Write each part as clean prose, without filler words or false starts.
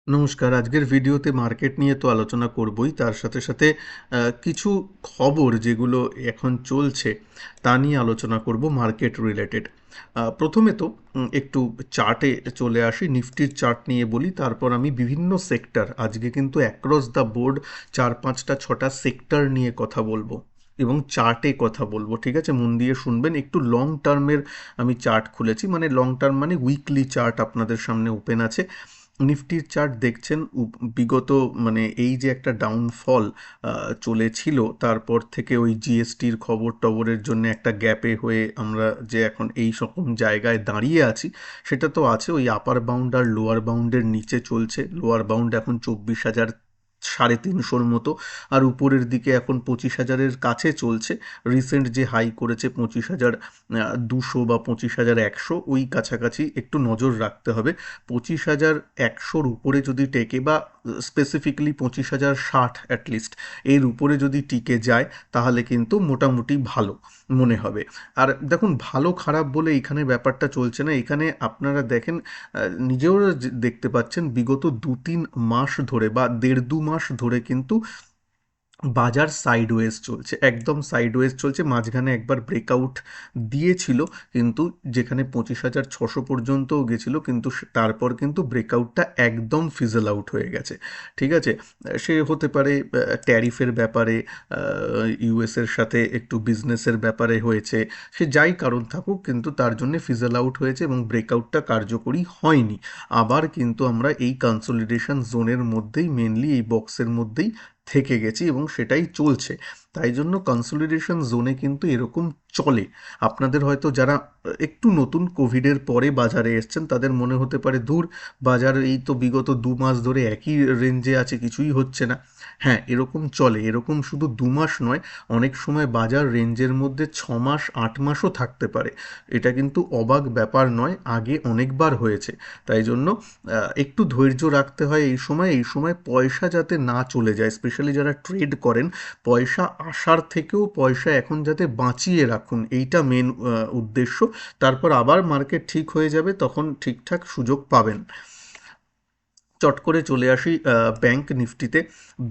নমস্কার। আজকের ভিডিওতে মার্কেট নিয়ে তো আলোচনা করবই। তার সাথে, সাথে কিছু খবর যেগুলো এখন চলছে তা নিয়ে আলোচনা করব মার্কেট রিলেটেড। প্রথমে তো একটু চার্টে চলে আসি। নিফটির চার্ট নিয়ে বলি, তারপর আমি বিভিন্ন সেক্টর, আজকে কিন্তু অ্যাক্রস দ্য বোর্ড ৪-৫টা ৬টা সেক্টর নিয়ে কথা বলবো এবং চার্টে কথা বলবো। ঠিক আছে? মন দিয়ে শুনবেন। একটু লং টার্মের আমি চার্ট খুলেছি, মানে লং টার্ম মানে উইকলি চার্ট আপনাদের সামনে ওপেন আছে। নিফটির চার্ট দেখছেন বিগত, মানে এই যে একটা ডাউনফল চলেছিল, তারপর থেকে ওই জিএসটির খবর টবরের জন্য একটা গ্যাপে হয়ে আমরা যে এখন এই রকম জায়গায় দাঁড়িয়ে আছি, সেটা তো আছে। ওই আপার বাউন্ড আর লোয়ার বাউন্ডের নিচে চলছে। লোয়ার বাউন্ড এখন 24,350-র মতো, আর উপরের দিকে এখন 25,000-এর কাছে চলছে। রিসেন্ট যে হাই করেছে 25,200 বা 25,100, ওই কাছাকাছি একটু নজর রাখতে হবে। 25,100-র উপরে যদি টেকে, বা স্পেসিফিক্যালি 25,060 অ্যাটলিস্ট এর উপরে যদি টিকে যায়, তাহলে কিন্তু মোটামুটি ভালো মনে হবে। আর দেখুন, ভালো খারাপ বলে এখানে ব্যাপারটা চলছে না। এখানে আপনারা দেখেন, নিজেও দেখতে পাচ্ছেন, বিগত 2-3 মাস ধরে বা 1.5-2 মাস ধরে কিন্তু বাজার সাইডওয়েজ চলছে, একদম সাইডওয়েজ চলছে। মাঝখানে একবার ব্রেকআউট দিয়েছিল, কিন্তু যেখানে 25,600 পর্যন্তও গেছিলো, কিন্তু তারপর কিন্তু ব্রেকআউটটা একদম ফিজল আউট হয়ে গেছে। ঠিক আছে? সে হতে পারে ট্যারিফের ব্যাপারে, ইউএসের সাথে একটু বিজনেসের ব্যাপারে হয়েছে, সে যাই কারণ থাকুক, কিন্তু তার জন্য ফিজল আউট হয়েছে এবং ব্রেকআউটটা কার্যকরী হয়নি। আবার কিন্তু আমরা এই কনসলিডেশন জোনের মধ্যেই, মেনলি এই বক্সের মধ্যেই থেকে গেছি এবং সেটাই চলছে। তাই জন্য কনসলিডেশন জোনে কিন্তু এরকম চলে। আপনাদের হয়তো যারা একটু নতুন, কোভিডের পরে বাজারে এসছেন, তাদের মনে হতে পারে, দূর, বাজার এই তো বিগত 2 মাস ধরে একই রেঞ্জে আছে, কিছুই হচ্ছে না। হ্যাঁ, এরকম চলে। এরকম শুধু 2 মাস নয়, অনেক সময় বাজার রেঞ্জের মধ্যে 6 মাস 8 মাসও থাকতে পারে। এটা কিন্তু অবাক ব্যাপার নয়, আগে অনেকবার হয়েছে। তাই জন্য একটু ধৈর্য রাখতে হয় এই সময়। এই সময় পয়সা যাতে না চলে যায়, স্পেশালি যারা ট্রেড করেন, পয়সা আসার থেকেও পয়সা এখন যাতে বাঁচিয়ে রাখুন, এইটা মেন উদ্দেশ্য। তারপর আবার মার্কেট ঠিক হয়ে যাবে, তখন ঠিকঠাক সুযোগ পাবেন। চট করে চলে আসি ব্যাংক নিফটিতে।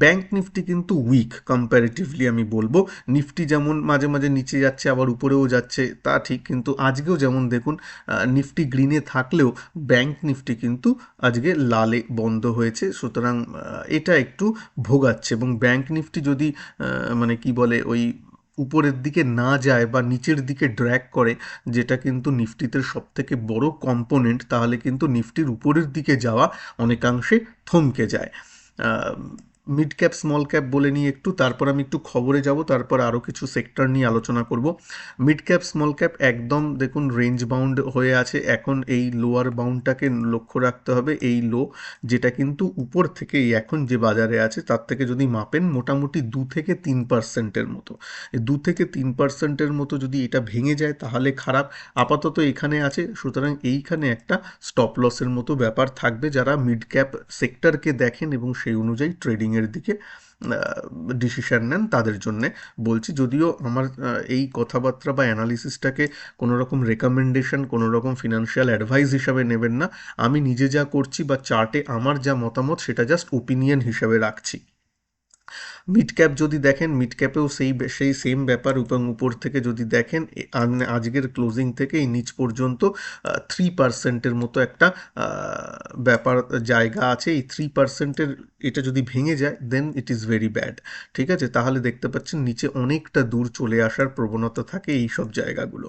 ব্যাংক নিফটি কিন্তু উইক কম্প্যারেটিভলি, আমি বলবো। নিফটি যেমন মাঝে মাঝে নিচে যাচ্ছে, আবার উপরেও যাচ্ছে, তা ঠিক, কিন্তু আজকেও যেমন দেখুন, নিফটি গ্রিনে থাকলেও ব্যাংক নিফটি কিন্তু আজকে লালে বন্ধ হয়েছে। সুতরাং এটা একটু ভোগাচ্ছে। এবং ব্যাংক নিফটি যদি মানে কি বলে, ওই উপরের দিকে না যায় বা নিচের দিকে ড্র্যাগ করে, যেটা কিন্তু নিফটিতে সবথেকে বড় কম্পোনেন্ট, তাহলে কিন্তু নিফটির উপরের দিকে যাওয়া অনেকাংশে থমকে যায়। মিড ক্যাপ স্মল ক্যাপ বলে নিয়ে একটু, তারপর আমি একটু খবরে যাব, তারপর আরও কিছু সেক্টর নিয়ে আলোচনা করব। মিড ক্যাপ স্মল ক্যাপ একদম দেখুন রেঞ্জ বাউন্ড হয়ে আছে। এখন এই লোয়ার বাউন্ডটাকে লক্ষ্য রাখতে হবে। এই লো, যেটা কিন্তু উপর থেকে এই এখন যে বাজারে আছে তার থেকে যদি মাপেন, মোটামুটি 2-3%-এর মতো, 2-3%-এর মতো যদি এটা ভেঙে যায়, তাহলে খারাপ। আপাতত এখানে আছে, সুতরাং এইখানে একটা স্টপ লসের মতো ব্যাপার থাকবে। যারা মিড ক্যাপ সেক্টরকে দেখেন এবং সেই অনুযায়ী ট্রেডিংয়ের দিকে ডিসিশন নেন, তাদের জন্যে বলছি। যদিও আমার এই কথাবার্তা বা অ্যানালিসিসটাকে কোনো রকম রেকমেন্ডেশন, কোনো রকম ফিনান্সিয়াল অ্যাডভাইস হিসাবে নেবেন না। আমি নিজে যা করছি বা চার্টে আমার যা মতামত, সেটা জাস্ট ওপিনিয়ন হিসাবে রাখছি। মিড ক্যাপ যদি দেখেন, মিড ক্যাপেও সেই সেম ব্যাপার। এবং উপর থেকে যদি দেখেন, আজকের ক্লোজিং থেকে এই নিচ পর্যন্ত 3%-এর মতো একটা ব্যাপার জায়গা আছে। এই 3%-এর এটা যদি ভেঙে যায়, দেন ইট ইজ ভেরি ব্যাড। ঠিক আছে? তাহলে দেখতে পাচ্ছেন নিচে অনেকটা দূর চলে আসার প্রবণতা থাকে এই সব জায়গাগুলো।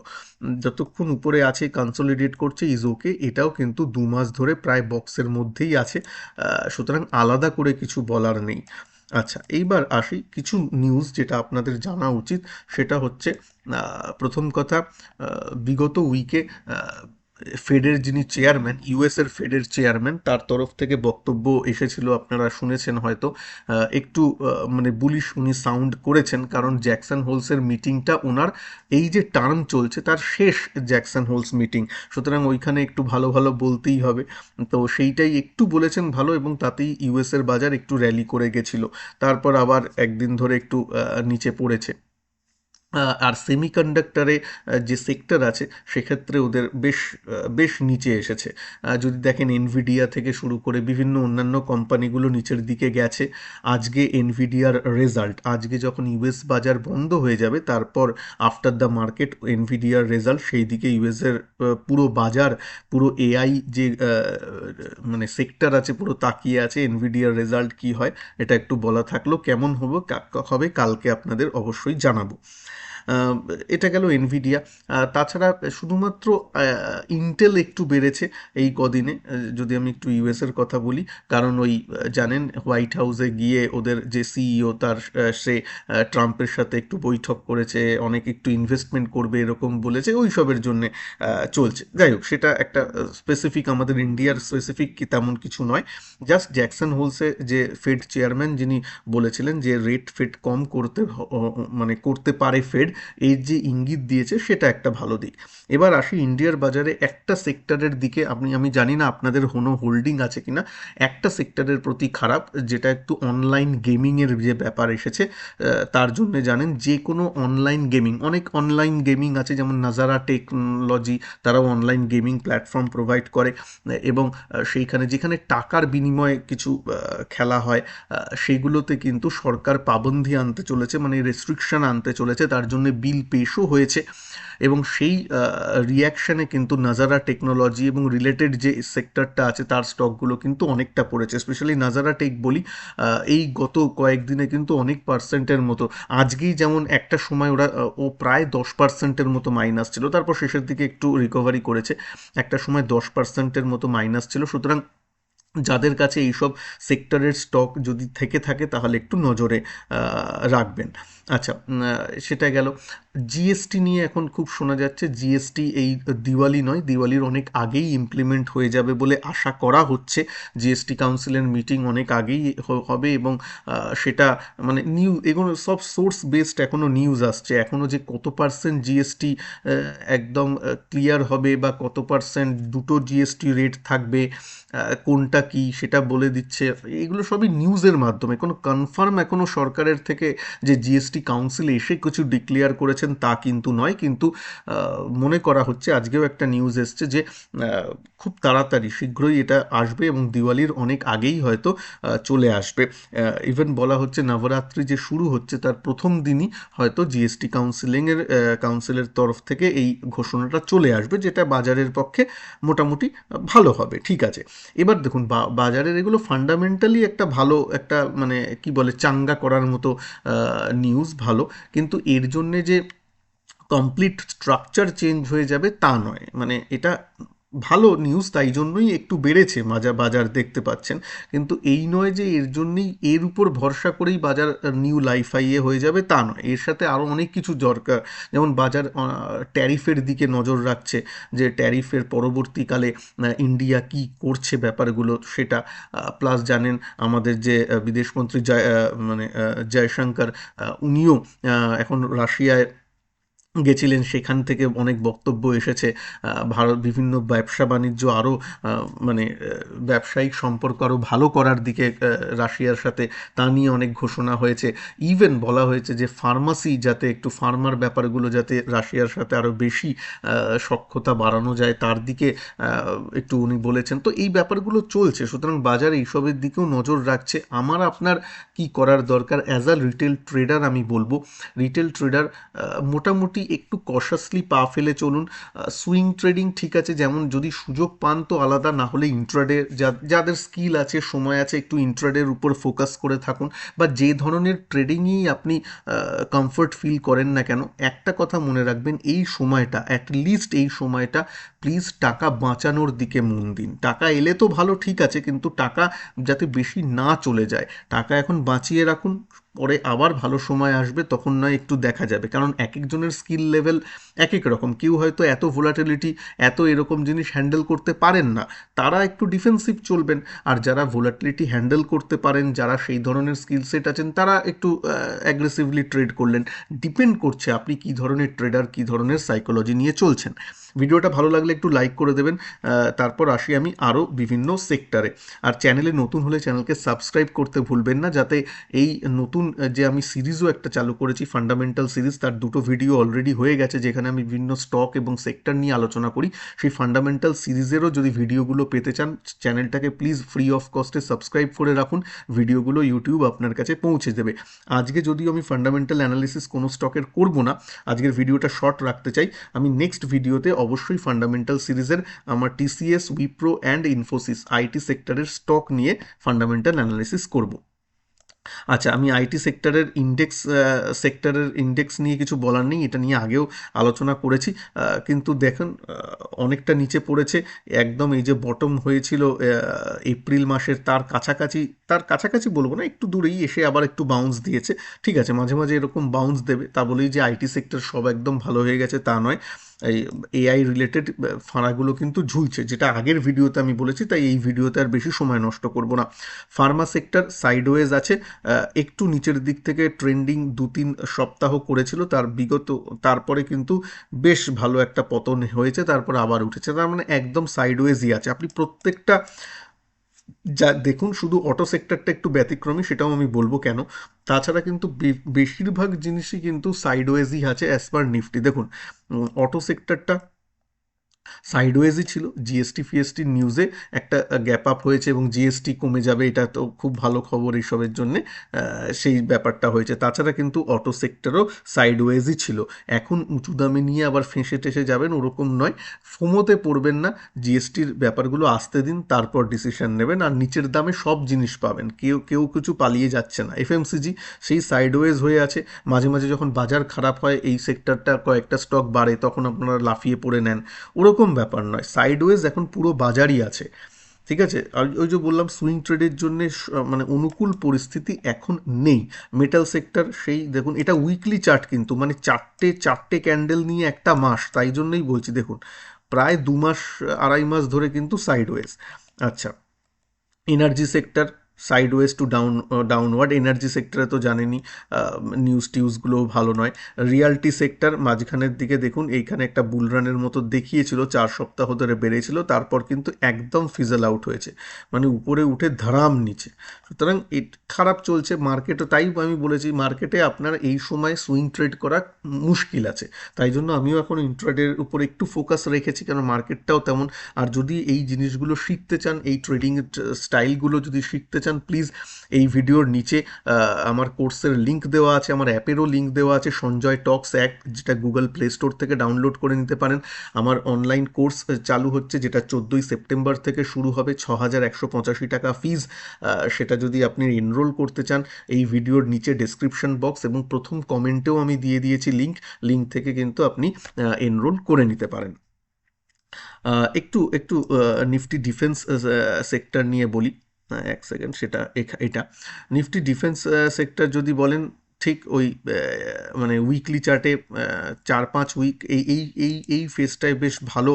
যতক্ষণ উপরে আছে, কনসলিডেট করছে, ইজ ওকে। এটাও কিন্তু 2 মাস ধরে প্রায় বক্সের মধ্যেই আছে। সুতরাং আলাদা করে কিছু বলার নেই। আচ্ছা, এইবার আসি কিছু নিউজ যেটা আপনাদের জানা উচিত। সেটা হচ্ছে, প্রথম কথা, বিগত উইকে ফেডের যিনি চেয়ারম্যান, ইউএসের ফেডের চেয়ারম্যান, তার তরফ থেকে বক্তব্য এসেছিল, আপনারা শুনেছেন হয়তো। একটু মানে বুলিশ উনি সাউন্ড করেছেন, কারণ জ্যাকসন হোলসের মিটিংটা ওনার, এই যে টার্ম চলছে তার শেষ জ্যাকসন হোলস মিটিং, সুতরাং ওইখানে একটু ভালো ভালো বলতেই হবে। তো সেইটাই একটু বলেছেন ভালো, এবং তাতেই ইউএসের বাজার একটু র্যালি করে গেছিল। তারপর আবার একদিন ধরে একটু নিচে পড়েছে। আর সেমিকন্ডাক্টরে যে সেক্টর আছে সেক্ষেত্রে ওদের বেশ নিচে এসেছে। যদি দেখেন এনভিডিয়া থেকে শুরু করে বিভিন্ন অন্যান্য কোম্পানিগুলো নিচের দিকে গেছে। আজকে এনভিডিয়ার রেজাল্ট, আজকে যখন ইউএস বাজার বন্ধ হয়ে যাবে তারপর আফটার দ্য মার্কেট এনভিডিয়ার রেজাল্ট, সেই দিকে ইউএসের পুরো বাজার, পুরো এআই যে মানে সেক্টর আছে পুরো তাকিয়ে আছে এনভিডিয়ার রেজাল্ট কি হয়। এটা একটু বলা থাকলো, কেমন হবে কালকে আপনাদের অবশ্যই জানাবো। এটা গেল এনভিডিয়া। তাছাড়া শুধুমাত্র ইন্টেল একটু বেড়েছে এই কদিনে, যদি আমি একটু ইউএসের কথা বলি, কারণ ওই জানেন হোয়াইট হাউসে গিয়ে ওদের যে সিইও সে ট্রাম্পের সাথে একটু বৈঠক করেছে, অনেক একটু ইনভেস্টমেন্ট করবে এরকম বলেছে, ওই সবের জন্যে চলছে। যাই হোক, সেটা একটা স্পেসিফিক, আমাদের ইন্ডিয়ার স্পেসিফিক কি তেমন কিছু নয়। জাস্ট জ্যাকসন হোলসে যে ফেড চেয়ারম্যান যিনি বলেছিলেন যে রেট ফেড কম মানে করতে পারে ফেড, এর যে ইঙ্গিত দিয়েছে সেটা একটা ভালো দিক। এবার আসি ইন্ডিয়ার বাজারে একটা সেক্টরের দিকে। আমি জানি না আপনাদের কোনো হোল্ডিং আছে কিনা, একটা সেক্টরের প্রতি খারাপ, যেটা একটু অনলাইন গেমিংয়ের যে ব্যাপার এসেছে, তার জন্য জানেন যে কোনো অনলাইন গেমিং, অনেক অনলাইন গেমিং আছে, যেমন নাজারা টেকনোলজি, তারাও অনলাইন গেমিং প্ল্যাটফর্ম প্রোভাইড করে, এবং সেইখানে যেখানে টাকার বিনিময়ে কিছু খেলা হয়, সেইগুলোতে কিন্তু সরকার পাবন্ধি আনতে চলেছে, মানে রেস্ট্রিকশন আনতে চলেছে, তার জন্য বিল পেশও হয়েছে। এবং সেই রিয়াকশানে কিন্তু নাজারা টেকনোলজি এবং রিলেটেড যে সেক্টরটা আছে তার স্টকগুলো কিন্তু অনেকটা পড়েছে। স্পেশালি নাজারা টেক বলি, এই গত কয়েকদিনে কিন্তু অনেক পার্সেন্টের মতো, আজকেই যেমন একটা সময় ও প্রায় 10% মতো মাইনাস ছিল, তারপর শেষের দিকে একটু রিকভারি করেছে, একটা সময় 10% মতো মাইনাস ছিল। সুতরাং যাদের কাছে এইসব সেক্টরের স্টক যদি থেকে থাকে তাহলে একটু নজরে রাখবেন। আচ্ছা, সেটা গেল। জিএসটি নিয়ে এখন খুব শোনা যাচ্ছে, জিএসটি এই দিওয়ালি নয়, দিওয়ালির অনেক আগেই ইমপ্লিমেন্ট হয়ে যাবে বলে আশা করা হচ্ছে। জিএসটি কাউন্সিলের মিটিং অনেক আগেই হবে, এবং সেটা মানে এগুলো সব সোর্স বেসড এখনও নিউজ আসছে, এখনও যে কত পার্সেন্ট জিএসটি একদম ক্লিয়ার হবে বা কত পার্সেন্ট দুটো জিএসটি রেট থাকবে, কোনটা কি সেটা বলে দিচ্ছে, এগুলো সবই নিউজের মাধ্যমে, কোনো কনফার্ম এখনও সরকারের থেকে যে জিএসটি কাউন্সিল এসে কিছু ডিক্লেয়ার করেছেন তা কিন্তু নয়। কিন্তু মনে করা হচ্ছে, আজকেও একটা নিউজ এসছে যে খুব তাড়াতাড়ি শীঘ্রই এটা আসবে এবং দিওয়ালির অনেক আগেই হয়তো চলে আসবে। ইভেন বলা হচ্ছে নবরাত্রি যে শুরু হচ্ছে তার প্রথম দিনই হয়তো জিএসটি কাউন্সিলের তরফ থেকে এই ঘোষণাটা চলে আসবে, যেটা বাজারের পক্ষে মোটামুটি ভালো হবে। ঠিক আছে, এবার দেখুন বাজারের এগুলো ফান্ডামেন্টালি একটা ভালো, একটা মানে কি বলে চাঙ্গা করার মতো নিউজ, ভালো। কিন্তু এর জন্যে যে কমপ্লিট স্ট্রাকচার চেঞ্জ হয়ে যাবে তা নয়, মানে এটা ভালো নিউজ, তাই জন্যই একটু বেড়েছে বাজার দেখতে পাচ্ছেন। কিন্তু এই নয় যে এর জন্যই, এর উপর ভরসা করেই বাজার নিউ লাইফ হাইয়ে হয়ে যাবে তা নয়, এর সাথে আরও অনেক কিছু দরকার। যেমন বাজার ট্যারিফের দিকে নজর রাখছে, যে ট্যারিফের পরবর্তীকালে ইন্ডিয়া কি করছে ব্যাপারগুলো সেটা, প্লাস জানেন আমাদের যে বিদেশমন্ত্রী জয়শঙ্কর, উনিও এখন রাশিয়ায় গেছিলেন, সেখান থেকে অনেক বক্তব্য এসেছে। ভারত বিভিন্ন ব্যবসা বাণিজ্য আরও মানে ব্যবসায়িক সম্পর্ক আরও ভালো করার দিকে রাশিয়ার সাথে, তা নিয়ে অনেক ঘোষণা হয়েছে। ইভেন বলা হয়েছে যে ফার্মাসি, যাতে একটু ফার্মার ব্যাপারগুলো যাতে রাশিয়ার সাথে আরও বেশি সখ্যতা বাড়ানো যায় তার দিকে একটু উনি বলেছেন। তো এই ব্যাপারগুলো চলছে, সুতরাং বাজার এইসবের দিকেও নজর রাখছে। আমার আপনার কি করার দরকার অ্যাজ আ রিটেল ট্রেডার, আমি বলবো রিটেল ট্রেডার মোটামুটি একটু কশাসলি পা ফেলে চলুন। সুইং ট্রেডিং ঠিক আছে, যেমন যদি সুযোগ পান তো আলাদা, না হলে ইন্ট্রাডে যাদের স্কিল আছে, সময় আছে, একটু ইন্ট্রাডের উপর ফোকাস করে থাকুন, বা যে ধরনের ট্রেডিংই আপনি কমফর্ট ফিল করেন না কেন, একটা কথা মনে রাখবেন, এই সময়টা অ্যাটলিস্ট এই সময়টা প্লিজ টাকা বাঁচানোর দিকে মন দিন। টাকা এলে তো ভালো, ঠিক আছে, কিন্তু টাকা যাতে বেশি না চলে যায়, টাকা এখন বাঁচিয়ে রাখুন, পরে আবার ভালো সময় আসবে তখন নয় একটু দেখা যাবে। কারণ এক একজনের স্কিল লেভেল এক এক রকম, কেউ হয়তো এত ভোলাটিলিটি, এত এরকম জিনিস হ্যান্ডেল করতে পারেন না, তারা একটু ডিফেন্সিভ চলবেন। আর যারা ভোলাটিলিটি হ্যান্ডেল করতে পারেন, যারা সেই ধরনের স্কিল সেট আছেন, তারা একটু অ্যাগ্রেসিভলি ট্রেড করলেন। ডিপেন্ড করছে আপনি কী ধরনের ট্রেডার, কী ধরনের সাইকোলজি নিয়ে চলছেন। ভিডিওটা ভালো লাগলে একটু লাইক করে দেবেন। তারপর আসি আমি আরও বিভিন্ন সেক্টরে। আর চ্যানেলে নতুন হলে চ্যানেলকে সাবস্ক্রাইব করতে ভুলবেন না, যাতে এই নতুন যে আমি সিরিজও একটা চালু করেছি ফান্ডামেন্টাল সিরিজ, তার 2টো ভিডিও অলরেডি হয়ে গেছে যেখানে আমি বিভিন্ন স্টক এবং সেক্টর নিয়ে আলোচনা করি। সেই ফান্ডামেন্টাল সিরিজেরও যদি ভিডিওগুলো পেতে চান, চ্যানেলটাকে প্লিজ ফ্রি অফ কস্টে সাবস্ক্রাইব করে রাখুন, ভিডিওগুলো ইউটিউব আপনার কাছে পৌঁছে দেবে। আজকে যদিও আমি ফান্ডামেন্টাল অ্যানালিসিস কোনো স্টকের করব না, আজকের ভিডিওটা শর্ট রাখতে চাই, আমি নেক্সট ভিডিওতে অবশ্যই ফান্ডামেন্টাল সিরিজের আমার TCS, Wipro and Infosys IT সেক্টরের স্টক নিয়ে ফান্ডামেন্টাল অ্যানালিসিস করব। আচ্ছা, আমি আইটি সেক্টরের ইন্ডেক্স নিয়ে কিছু বলার নেই, এটা নিয়ে আগেও আলোচনা করেছি, কিন্তু দেখুন অনেকটা নিচে পড়েছে একদম। এই যে বটম হয়েছিল এপ্রিল মাসের, তার কাছাকাছি বলবো না, একটু দূরেই এসে আবার একটু বাউন্স দিয়েছে। ঠিক আছে, মাঝে মাঝে এরকম বাউন্স দেবে, তা বলেই যে আইটি সেক্টর সব একদম ভালো হয়ে গেছে তা নয়। এই এআই রিলেটেড ফাঁড়াগুলো কিন্তু ঝুলছে, যেটা আগের ভিডিওতে আমি বলেছি, তাই এই ভিডিওতে আর বেশি সময় নষ্ট করব না। ফার্মা সেক্টর সাইডওয়েজ আছে, একটু নিচের দিক থেকে ট্রেন্ডিং 2-3 সপ্তাহ করেছিল, তারপরে কিন্তু বেশ ভালো একটা পতন হয়েছে, তারপর আবার উঠেছে, তার মানে একদম সাইডওয়েজই আছে। আপনি প্রত্যেকটা যা দেখুন, শুধু অটো সেক্টরটা একটু ব্যতিক্রমী, সেটাও আমি বলবো কেন। তাছাড়া কিন্তু বেশিরভাগ জিনিসই কিন্তু সাইডওয়েজই আছে অ্যাজ পার নিফটি। দেখুন অটো সেক্টরটা সাইডওয়েজই ছিল, জিএসটি ফিএসটির নিউজে একটা গ্যাপ আপ হয়েছে এবং জিএসটি কমে যাবে, এটা তো খুব ভালো খবর এইসবের জন্যে, সেই ব্যাপারটা হয়েছে। তাছাড়া কিন্তু অটো সেক্টরও সাইডওয়েজই ছিল। এখন উঁচু দামে নিয়ে আবার ফেঁসে টেসে যাবেন ওরকম নয়, ফোমোতে পড়বেন না, জিএসটির ব্যাপারগুলো আসতে দিন, তারপর ডিসিশন নেবেন। আর নিচের দামে সব জিনিস পাবেন, কেউ কেউ কিছু পালিয়ে যাচ্ছে না। এফএমসিজি সেই সাইডওয়েজ হয়ে আছে, মাঝে মাঝে যখন বাজার খারাপ হয় এই সেক্টরটা কয়েকটা স্টক বাড়ে, তখন আপনারা লাফিয়ে পড়ে নেন, ওরকম ব্যাপার নয়। সাইডওয়েজ এখন পুরো বাজারই আছে, ঠিক আছে। আর ওই যে বললাম সুইং ট্রেডের জন্য মানে অনুকূল পরিস্থিতি এখন নেই। মেটাল সেক্টর সেই দেখুন, এটা উইকলি চার্ট কিন্তু, মানে চারটে ক্যান্ডেল নিয়ে একটা মাস, তাই জন্যই বলছি দেখুন প্রায় 2 মাস 2.5 মাস ধরে কিন্তু সাইডওয়েজ। আচ্ছা, energy sector sideways to downward. Energy সেক্টরে তো জানেনই নিউজগুলোও ভালো নয়। রিয়ালটি সেক্টর মাঝখানের দিকে দেখুন, এইখানে একটা বুলরানের মতো দেখিয়েছিল, 4 সপ্তাহ ধরে বেড়েছিল, তারপর কিন্তু একদম ফিজল আউট হয়েছে, মানে উপরে উঠে ধারাম নিচে। সুতরাং খারাপ চলছে মার্কেটও, তাই আমি বলেছি মার্কেটে আপনার এই সময় সুইং ট্রেড করা মুশকিল আছে, তাই জন্য আমিও এখন ইন্ট্রাডের উপর একটু ফোকাস রেখেছি, কারণ মার্কেটটাও তেমন। আর যদি এই জিনিসগুলো শিখতে চান, এই ট্রেডিং স্টাইলগুলো যদি শিখতে চান, প্লিজ এই ভিডিওর নিচে আমার কোর্সের লিঙ্ক দেওয়া আছে, আমার অ্যাপেরও লিঙ্ক দেওয়া আছে, সঞ্জয় টক্স অ্যাপ, যেটা গুগল প্লে স্টোর থেকে ডাউনলোড করে নিতে পারেন। আমার অনলাইন কোর্স চালু হচ্ছে, যেটা 14ই সেপ্টেম্বর থেকে শুরু হবে, 6,185 টাকা ফিজ। সেটা যদি আপনি এনরোল করতে চান, এই ভিডিওর নিচে ডেসক্রিপশন বক্স এবং প্রথম কমেন্টেও আমি দিয়ে দিয়েছি লিঙ্ক থেকে কিন্তু আপনি এনরোল করে নিতে পারেন। একটু একটু নিফটি ডিফেন্স সেক্টর নিয়ে বলি, এক সেকেন্ড, এটা নিফটি ডিফেন্স সেক্টর যদি বলেন, ঠিক ওই মানে উইকলি চার্টে 4-5 উইক এই ফেজটায় বেশ ভালো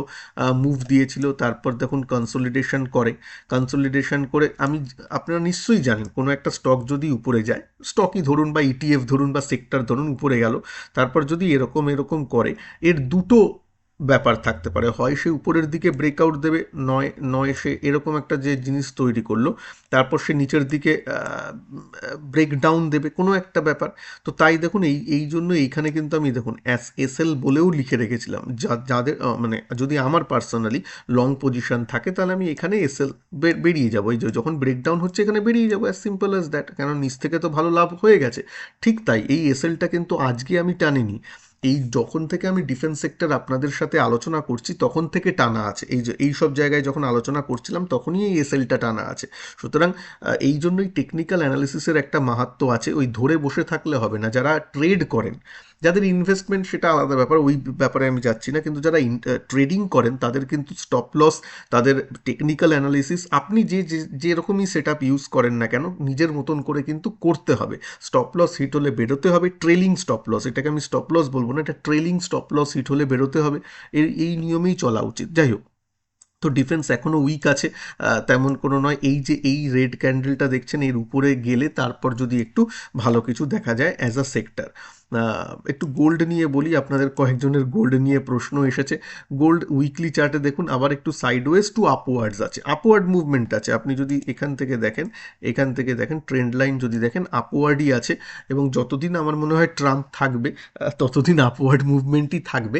মুভ দিয়েছিল, তারপর দেখুন কনসলিডেশন করে আপনারা নিশ্চয়ই জানেন, কোনো একটা স্টক যদি উপরে যায়, স্টকই ধরুন বা ইটিএফ ধরুন বা সেক্টর ধরুন, উপরে গেল, তারপর যদি এরকম করে, এর দুটো ব্যাপার থাকতে পারে, হয় সে উপরের দিকে ব্রেকআউট দেবে, নয় সে এরকম একটা যে জিনিস তৈরি করলো, তারপর সে নিচের দিকে ব্রেকডাউন দেবে, কোনো একটা ব্যাপার। তো তাই দেখুন এই জন্য এইখানে কিন্তু আমি দেখুন এসএল বলেও লিখে রেখেছিলাম, যাদের মানে যদি আমার পার্সোনালি লং পজিশন থাকে, তাহলে আমি এখানে এসএল বেরিয়ে যাবো, এই যে যখন ব্রেকডাউন হচ্ছে এখানে বেরিয়ে যাবো, অ্যাজ সিম্পল অ্যাজ দ্যাট, কারণ নিচ থেকে তো ভালো লাভ হয়ে গেছে। ঠিক তাই এই এসএলটা কিন্তু আজকে আমি টানিনি, এই যখন থেকে আমি ডিফেন্স সেক্টর আপনাদের সাথে আলোচনা করছি তখন থেকে টানা আছে, এই যে এই সব জায়গায় যখন আলোচনা করছিলাম তখনই এই এসএলটা টানা আছে। সুতরাং এই জন্যই টেকনিক্যাল অ্যানালিসিসের একটা মাহাত্ম্য আছে, ওই ধরে বসে থাকলে হবে না। যারা ট্রেড করেন, যাদের ইনভেস্টমেন্ট সেটা আলাদা ব্যাপার, ওই ব্যাপারে আমি যাচ্ছি না, কিন্তু যারা ট্রেডিং করেন তাদের কিন্তু স্টপ লস, তাদের টেকনিক্যাল অ্যানালিসিস, আপনি যেরকমই সেট আপ ইউজ করেন না কেন, নিজের মতন করে কিন্তু করতে হবে। স্টপ লস হিট হলে বেরোতে হবে, ট্রেলিং স্টপ লস, এটাকে আমি স্টপ লস বলবো না, এটা ট্রেলিং স্টপ লস হিট হলে বেরোতে হবে, এই নিয়মেই চলা উচিত। যাই হোক, তো ডিফেন্স এখনও উইক আছে, তেমন কোনো নয়। এই যে এই রেড ক্যান্ডেলটা দেখছেন, এর উপরে গেলে তারপর যদি একটু ভালো কিছু দেখা যায় অ্যাজ আ সেক্টর। একটু গোল্ড নিয়ে বলি, আপনাদের কয়েকজনের গোল্ড নিয়ে প্রশ্ন এসেছে। গোল্ড উইকলি চার্টে দেখুন আবার একটু সাইডওয়েজ টু আপওয়ার্ডস আছে, আপওয়ার্ড মুভমেন্ট আছে। আপনি যদি এখান থেকে দেখেন ট্রেন্ড লাইন যদি দেখেন আপওয়ার্ডই আছে, এবং যতদিন আমার মনে হয় ট্রাম্প থাকবে ততদিন আপওয়ার্ড মুভমেন্টই থাকবে।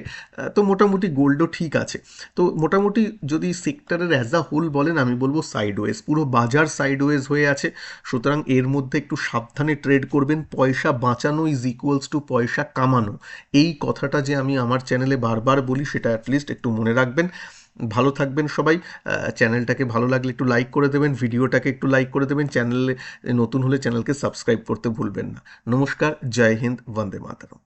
তো মোটামুটি গোল্ডও ঠিক আছে। তো মোটামুটি যদি সেক্টরের অ্যাজ আ হোল বলেন, আমি বলবো সাইডওয়েজ, পুরো বাজার সাইডওয়েজ হয়ে আছে। সুতরাং এর মধ্যে একটু সাবধানে ট্রেড করবেন। পয়সা বাঁচানো ইজ ইকুয়ালস টু পয়সা কামানো, এই কথাটা যে আমি আমার চ্যানেলে বারবার বলি, সেটা অ্যাটলিস্ট একটু মনে রাখবেন। ভালো থাকবেন সবাই। চ্যানেলটাকে ভালো লাগলে একটু লাইক করে দেবেন, ভিডিওটাকে একটু লাইক করে দেবেন, চ্যানেলে নতুন হলে চ্যানেলকে সাবস্ক্রাইব করতে ভুলবেন না। নমস্কার, জয় হিন্দ, বন্দে মাতরম।